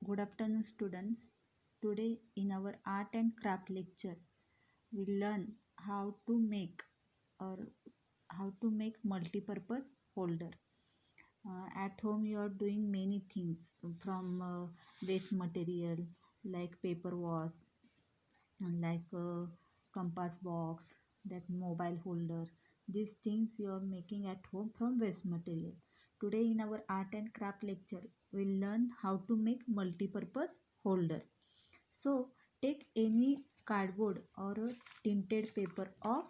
Good afternoon, students. Today, in our art and craft lecture, we learn or how to make multi-purpose holder. At home, you are doing many things from waste material like paper wash, like compass box, that mobile holder. These things you are making at home from waste material. Today in our art and craft lecture, we'll learn how to make multi-purpose holder. So take any cardboard or a tinted paper of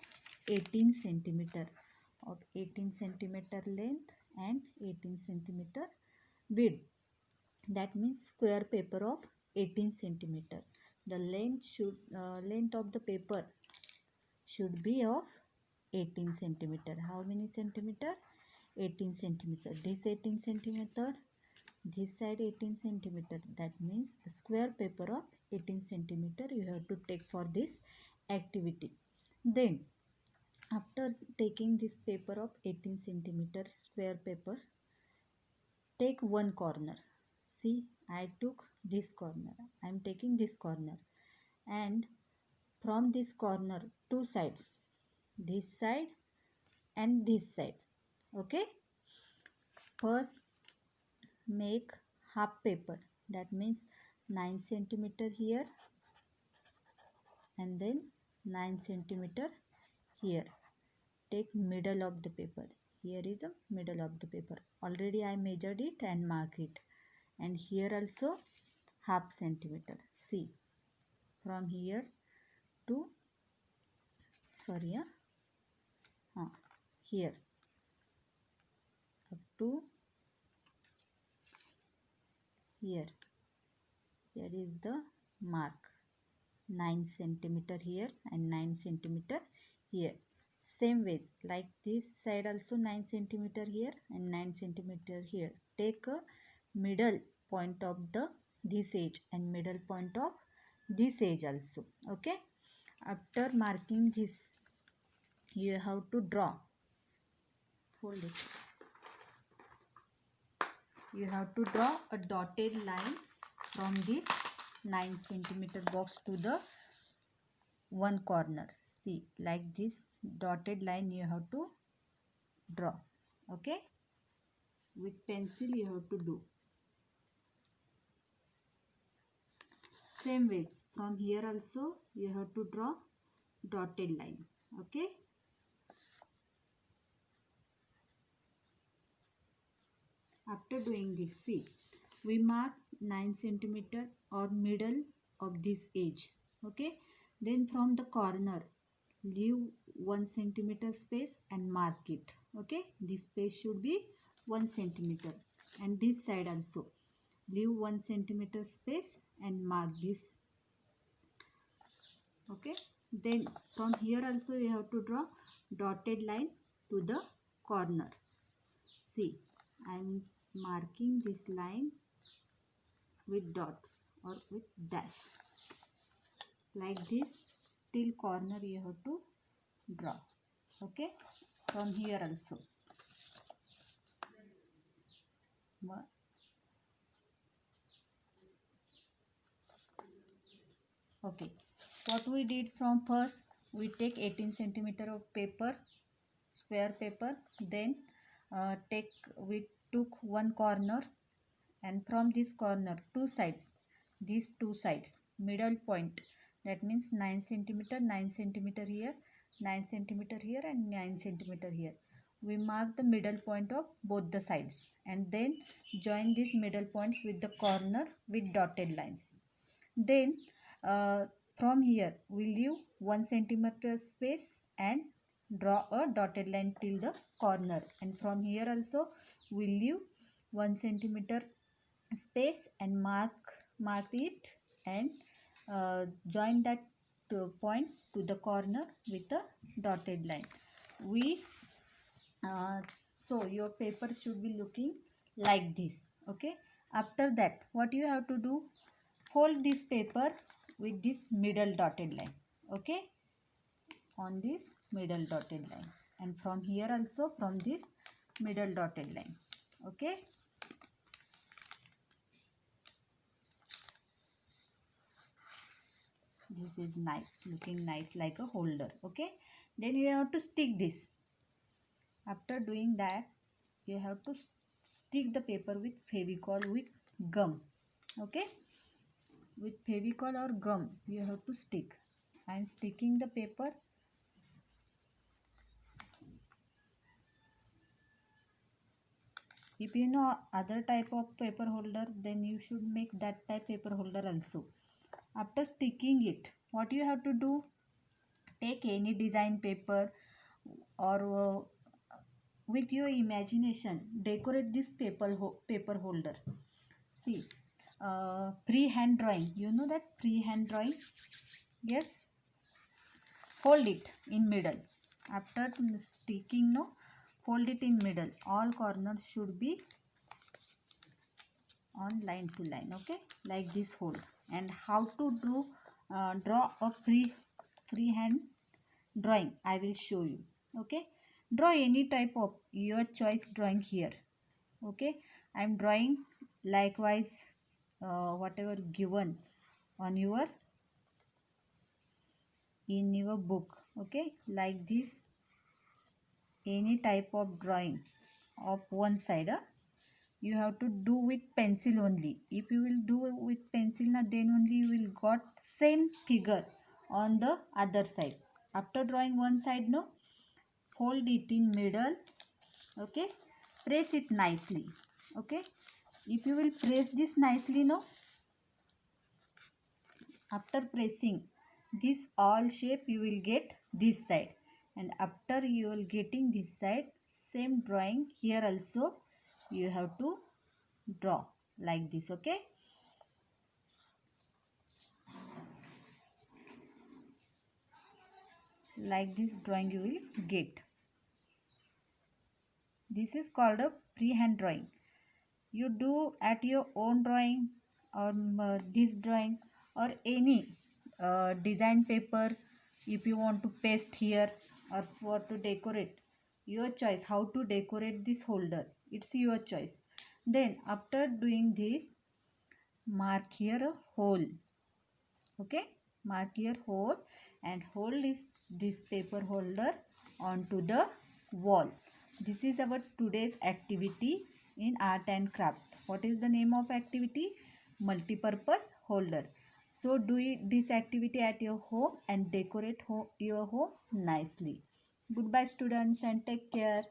18 centimeter of 18 centimeter length and 18 centimeter width. That means square paper of 18 centimeter. The length of the paper should be of 18 centimeter. How many centimeter? 18 centimeter. This 18 centimeter, this side 18 centimeter. That means a square paper of 18 centimeter you have to take for this activity. Then after taking this paper of 18 centimeter square paper, take one corner. See, I took this corner. I am taking this corner, and from this corner two sides, this side and this side. Okay, first make half paper. That means 9 centimeter here and then 9 centimeter here. Take middle of the paper. Here is a middle of the paper. Already I measured it and mark it. And here also half centimeter. See, from here to here up to here. Here is the mark. 9 centimeter here and 9 centimeter here. Same ways, like this side also 9 centimeter here and 9 centimeter here. Take a middle point of this edge and middle point of this edge also. Okay, after marking this, you have to draw. Hold it. You have to draw a dotted line from this 9 centimeter box to the one corner. See, like this dotted line you have to draw. Okay, with pencil you have to do. Same ways, from here also you have to draw dotted line. Okay, after doing this, see, we mark 9 centimeter or middle of this edge. Okay, then from the corner leave 1 centimeter space and mark it. Okay, this space should be 1 centimeter, and this side also leave 1 centimeter space and mark this. Okay, then from here also you have to draw dotted line to the corner. See, I am marking this line with dots or with dash, like this till corner you have to draw. Okay, from here also. Okay, what we did from first, we take 18 centimeter of paper, square paper, then we took one corner, and from this corner two sides, these two sides, middle point, that means 9 centimeter, 9 centimeter here, 9 centimeter here and 9 centimeter here. We mark the middle point of both the sides and then join these middle points with the corner with dotted lines. Then from here we leave 1 centimeter space and draw a dotted line till the corner, and from here also we leave 1 centimeter space and mark it and join that point to the corner with a dotted line. So your paper should be looking like this. Okay, after that what you have to do, hold this paper with this middle dotted line. Okay, on this middle dotted line, and from here also from this middle dotted line. Okay, This is nice, looking nice like a holder. Okay, then you have to stick this. After doing that, you have to stick the paper with Fevicol with gum. Okay, with Fevicol or gum you have to stick. I am sticking the paper. If you know other type of paper holder, then you should make that type paper holder also. After sticking it, what you have to do, take any design paper or with your imagination decorate this paper holder. See, freehand drawing, you know that freehand drawing? Yes, fold it in middle. After sticking, no, fold it in middle. All corners should be on line to line. Okay, like this fold. And how to draw a freehand drawing, I will show you. Okay, draw any type of your choice drawing here. Okay, I am drawing likewise whatever given on your in your book. Okay, like this, any type of drawing of one side. You have to do with pencil only. If you will do with pencil, then only you will got same figure on the other side. After drawing one side, no, fold it in middle. Okay, press it nicely. Okay, if you will press this nicely, no, after pressing this all shape, you will get this side. And after you will getting this side, same drawing here also you have to draw like this. Okay, like this drawing you will get. This is called a freehand drawing. You do at your own drawing or this drawing or any design paper. If you want to paste here or for to decorate, your choice how to decorate this holder, it's your choice. Then after doing this, mark here a hole. Okay, mark here hole and hold this paper holder onto the wall. This is our today's activity in art and craft. What is the name of activity? Multi-purpose holder. So do this activity at your home and decorate your home nicely. Goodbye students and take care.